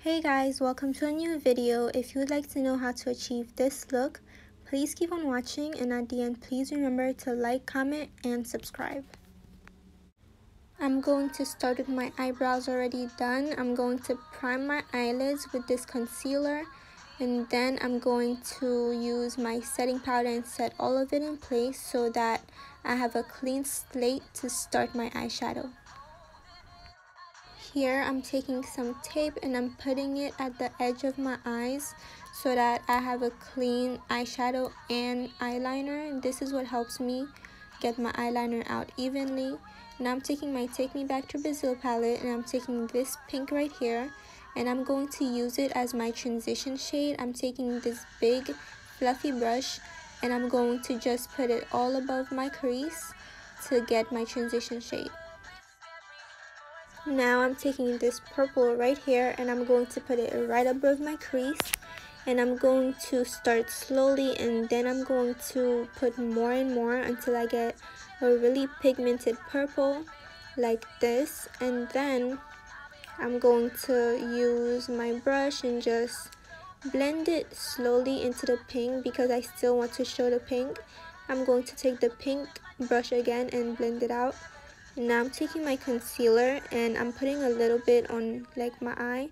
Hey guys, welcome to a new video. If you would like to know how to achieve this look, please keep on watching, and at the end please remember to like, comment, and subscribe. I'm going to start with my eyebrows already done. I'm going to prime my eyelids with this concealer, and then I'm going to use my setting powder and set all of it in place so that I have a clean slate to start my eyeshadow. Here I'm taking some tape and I'm putting it at the edge of my eyes so that I have a clean eyeshadow and eyeliner. This is what helps me get my eyeliner out evenly. Now I'm taking my Take Me Back to Brazil palette, and I'm taking this pink right here, and I'm going to use it as my transition shade. I'm taking this big fluffy brush and I'm going to just put it all above my crease to get my transition shade. Now I'm taking this purple right here and I'm going to put it right above my crease, and I'm going to start slowly, and then I'm going to put more and more until I get a really pigmented purple like this. And then I'm going to use my brush and just blend it slowly into the pink because I still want to show the pink. I'm going to take the pink brush again and blend it out. Now I'm taking my concealer and I'm putting a little bit on like my eye.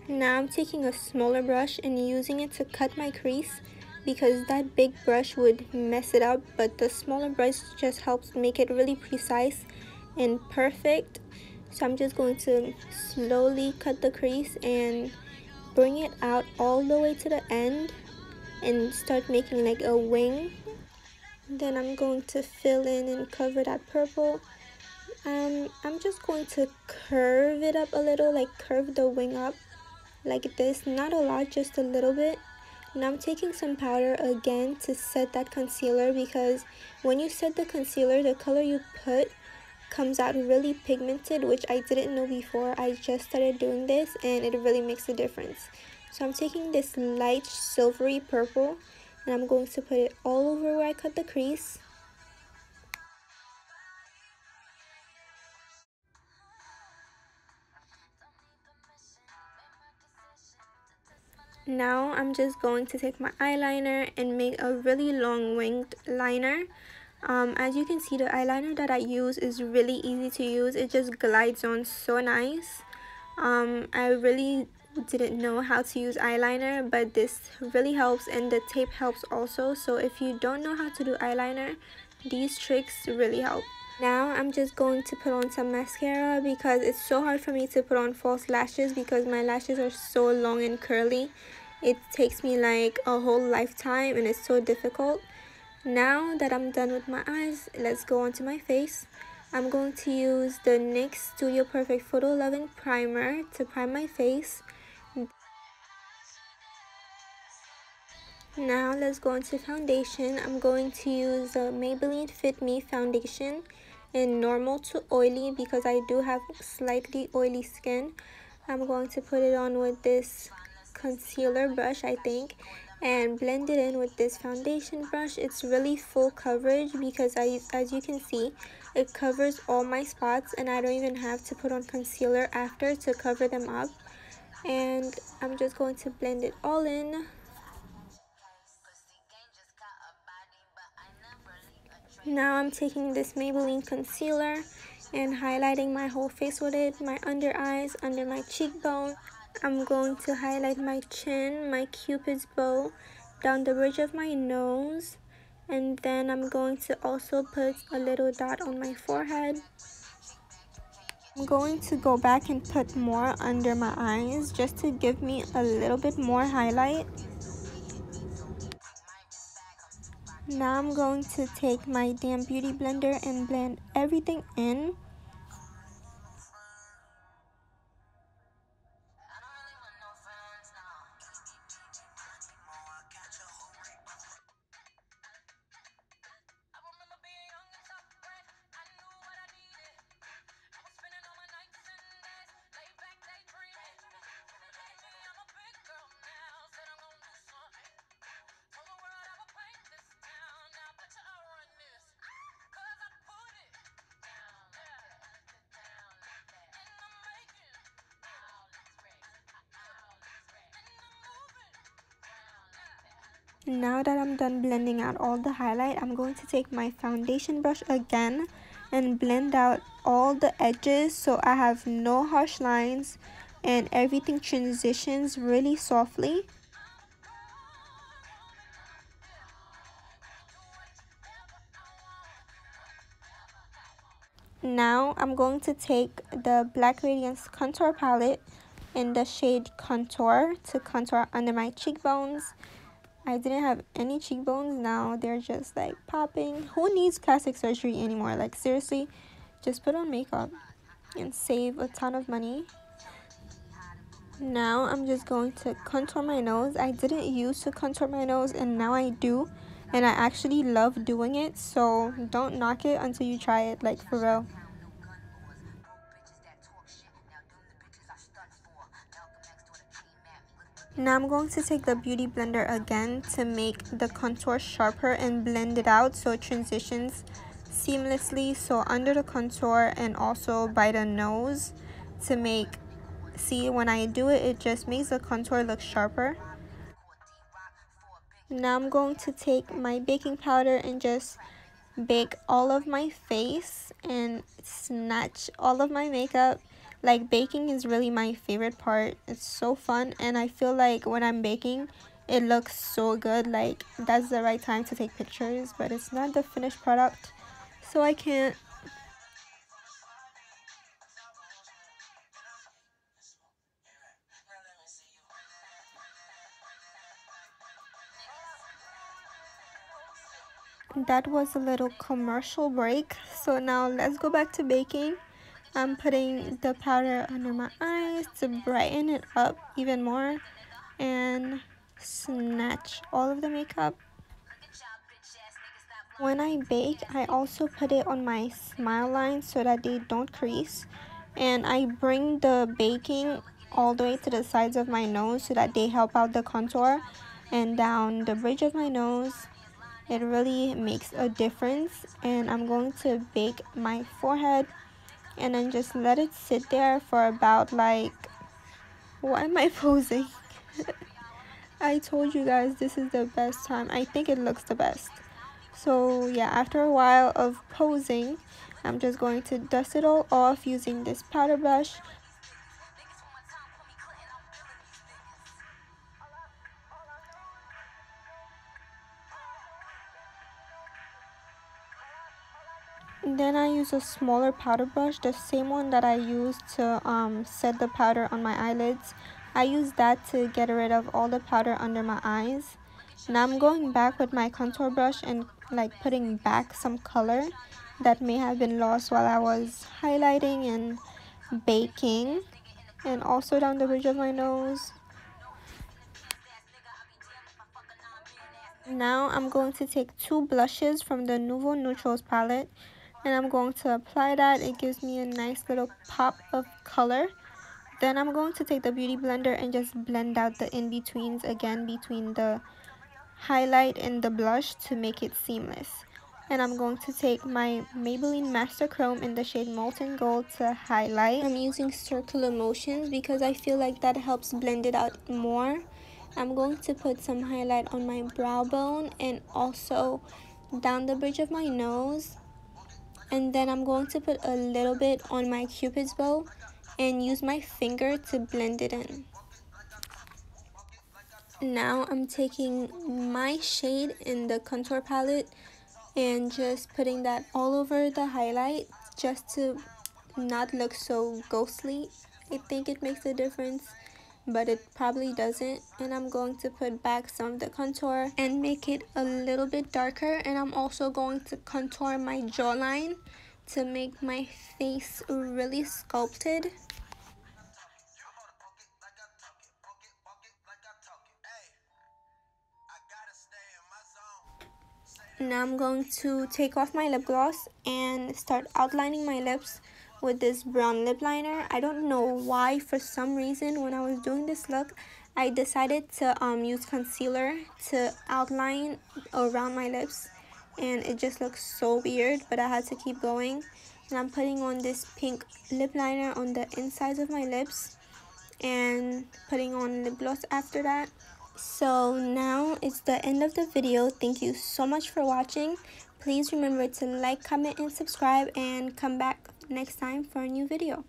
Now I'm taking a smaller brush and using it to cut my crease because that big brush would mess it up, but the smaller brush just helps make it really precise and perfect. So I'm just going to slowly cut the crease and bring it out all the way to the end and start making like a wing. Then I'm going to fill in and cover that purple. I'm just going to curve it up a little, like curve the wing up like this, not a lot, just a little bit. Now I'm taking some powder again to set that concealer, because when you set the concealer, the color you put comes out really pigmented, which I didn't know before. I just started doing this and it really makes a difference. So I'm taking this light silvery purple and I'm going to put it all over where I cut the crease. Now I'm just going to take my eyeliner and make a really long winged liner. As you can see, the eyeliner that I use is really easy to use. It just glides on so nice. I really didn't know how to use eyeliner, but this really helps, and the tape helps also. So if you don't know how to do eyeliner, these tricks really help. Now I'm just going to put on some mascara because it's so hard for me to put on false lashes because my lashes are so long and curly. It takes me like a whole lifetime and it's so difficult. Now that I'm done with my eyes, let's go on to my face. I'm going to use the NYX Studio Perfect Photo 11 primer to prime my face. Now let's go into foundation. I'm going to use the Maybelline Fit Me foundation in normal to oily because I do have slightly oily skin. I'm going to put it on with this concealer brush, I think, and blend it in with this foundation brush. It's really full coverage because as you can see, it covers all my spots and I don't even have to put on concealer after to cover them up. And I'm just going to blend it all in. Now I'm taking this Maybelline concealer and highlighting my whole face with it, my under eyes, under my cheekbone. I'm going to highlight my chin, my cupid's bow, down the bridge of my nose, and then I'm going to also put a little dot on my forehead. I'm going to go back and put more under my eyes just to give me a little bit more highlight. Now I'm going to take my damn beauty blender and blend everything in. Now that I'm done blending out all the highlight, I'm going to take my foundation brush again and blend out all the edges so I have no harsh lines and everything transitions really softly. Now I'm going to take the Black Radiance contour palette in the shade Contour to contour under my cheekbones. I didn't have any cheekbones, now they're just like popping. Who needs plastic surgery anymore? Like seriously, just put on makeup and save a ton of money. Now I'm just going to contour my nose. I didn't used to contour my nose and now I do, and I actually love doing it, so don't knock it until you try it, like for real. Now I'm going to take the Beauty Blender again to make the contour sharper and blend it out so it transitions seamlessly, so under the contour and also by the nose to make, see when I do it, it just makes the contour look sharper. Now I'm going to take my baking powder and just bake all of my face and snatch all of my makeup. Like baking is really my favorite part. It's so fun, and I feel like when I'm baking it looks so good. Like that's the right time to take pictures, but it's not the finished product, so I can't. That was a little commercial break, so now let's go back to baking. I'm putting the powder under my eyes to brighten it up even more and snatch all of the makeup. When I bake, I also put it on my smile lines so that they don't crease, and I bring the baking all the way to the sides of my nose so that they help out the contour, and down the bridge of my nose. It really makes a difference. And I'm going to bake my forehead and then just let it sit there for about like, why am I posing? I told you guys this is the best time. I think it looks the best. So yeah, after a while of posing, I'm just going to dust it all off using this powder brush. Then I use a smaller powder brush, the same one that I used to set the powder on my eyelids. I use that to get rid of all the powder under my eyes. Now I'm going back with my contour brush and like putting back some color that may have been lost while I was highlighting and baking, and also down the bridge of my nose. Now I'm going to take two blushes from the Nouveau Neutrals palette and I'm going to apply that. It gives me a nice little pop of color. Then I'm going to take the Beauty Blender and just blend out the in-betweens again between the highlight and the blush to make it seamless. And I'm going to take my Maybelline Master Chrome in the shade Molten Gold to highlight. I'm using circular motions because I feel like that helps blend it out more. I'm going to put some highlight on my brow bone and also down the bridge of my nose. And then I'm going to put a little bit on my Cupid's bow and use my finger to blend it in. Now I'm taking my shade in the contour palette and just putting that all over the highlight just to not look so ghostly. I think it makes a difference, but it probably doesn't. And I'm going to put back some of the contour and make it a little bit darker. And I'm also going to contour my jawline to make my face really sculpted. Now I'm going to take off my lip gloss and start outlining my lips with this brown lip liner. I don't know why, for some reason when I was doing this look, I decided to use concealer to outline around my lips, and it just looks so weird, but I had to keep going. And I'm putting on this pink lip liner on the insides of my lips and putting on lip gloss after that. So now it's the end of the video. Thank you so much for watching. Please remember to like, comment, and subscribe, and come back next time for a new video.